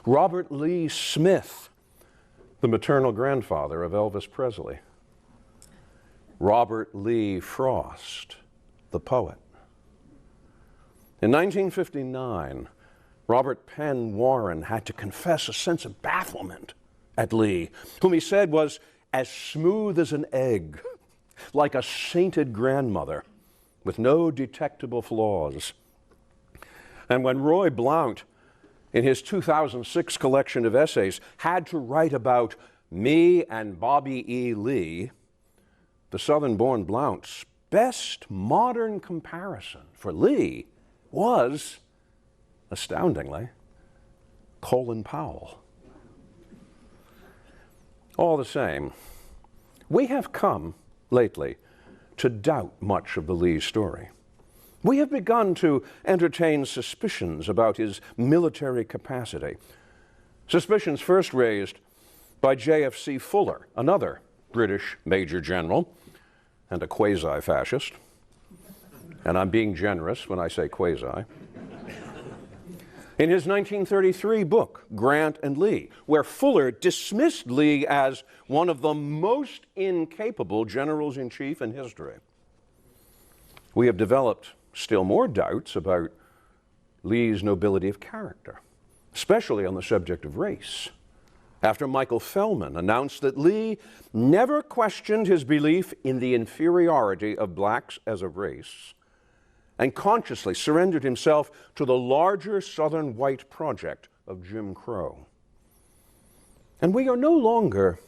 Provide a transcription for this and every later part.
Robert Lee Smith, the maternal grandfather of Elvis Presley. Robert Lee Frost, the poet. In 1959, Robert Penn Warren had to confess a sense of bafflement at Lee, whom he said was as smooth as an egg, like a sainted grandmother, with no detectable flaws. And when Roy Blount, in his 2006 collection of essays, had to write about me and Bobby E. Lee, the Southern-born Blount's best modern comparison for Lee was, astoundingly, Colin Powell. All the same, we have come lately to doubt much of the Lee story. We have begun to entertain suspicions about his military capacity. Suspicions first raised by J.F.C. Fuller, another British Major General and a quasi-fascist. And I'm being generous when I say quasi. In his 1933 book, Grant and Lee, where Fuller dismissed Lee as one of the most incapable generals-in-chief in history. We have developed still more doubts about Lee's nobility of character, especially on the subject of race, after Michael Fellman announced that Lee never questioned his belief in the inferiority of blacks as a race and consciously surrendered himself to the larger Southern white project of Jim Crow. And we are no longer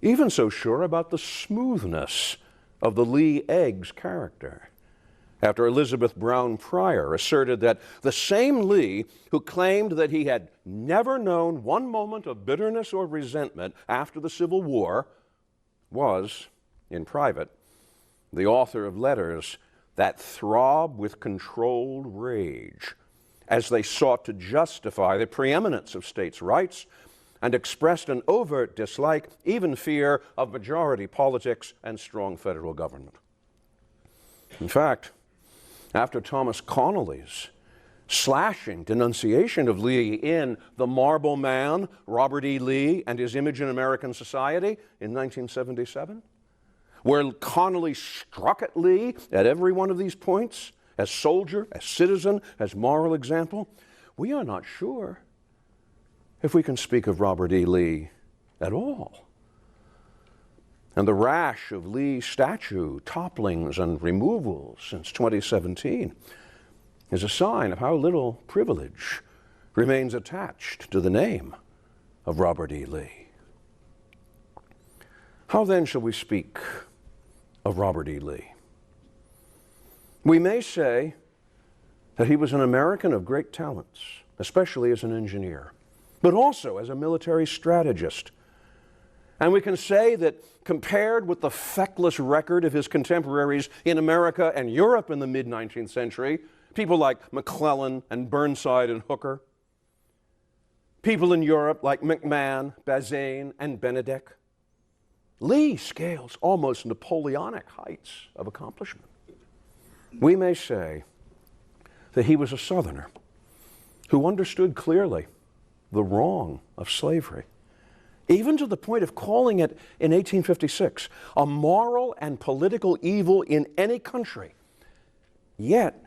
even so sure about the smoothness of the Lee Eggs character, after Elizabeth Brown Pryor asserted that the same Lee who claimed that he had never known one moment of bitterness or resentment after the Civil War was, in private, the author of letters that throb with controlled rage as they sought to justify the preeminence of states' rights and expressed an overt dislike, even fear, of majority politics and strong federal government. In fact, after Thomas Connolly's slashing denunciation of Lee in The Marble Man, Robert E. Lee and His Image in American Society in 1977, where Connolly struck at Lee at every one of these points, as soldier, as citizen, as moral example, we are not sure if we can speak of Robert E. Lee at all. And the rash of Lee statue topplings and removals since 2017 is a sign of how little privilege remains attached to the name of Robert E. Lee. How then shall we speak of Robert E. Lee? We may say that he was an American of great talents, especially as an engineer, but also as a military strategist. And we can say that compared with the feckless record of his contemporaries in America and Europe in the mid-19th century, people like McClellan and Burnside and Hooker, people in Europe like McMahon, Bazaine, and Benedek, Lee scales almost Napoleonic heights of accomplishment. We may say that he was a Southerner who understood clearly the wrong of slavery, even to the point of calling it in 1856 a moral and political evil in any country, yet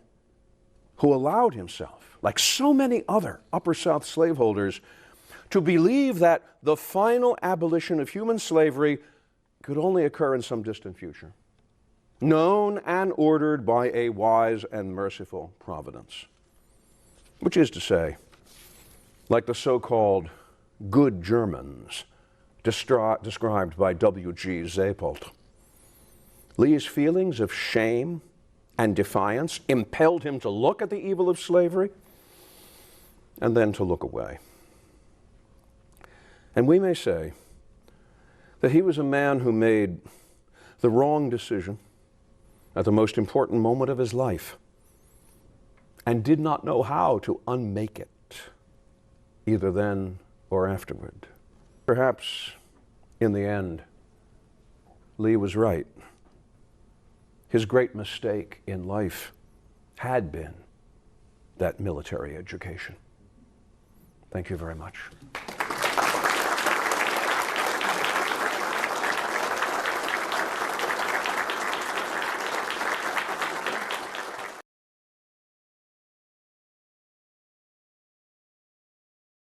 who allowed himself, like so many other Upper South slaveholders, to believe that the final abolition of human slavery could only occur in some distant future, known and ordered by a wise and merciful providence. Which is to say, like the so-called good Germans described by W.G. Zapoldt, Lee's feelings of shame and defiance impelled him to look at the evil of slavery and then to look away. And we may say that he was a man who made the wrong decision at the most important moment of his life and did not know how to unmake it, either then or afterward. Perhaps, in the end, Lee was right. His great mistake in life had been that military education. Thank you. Thank you very much.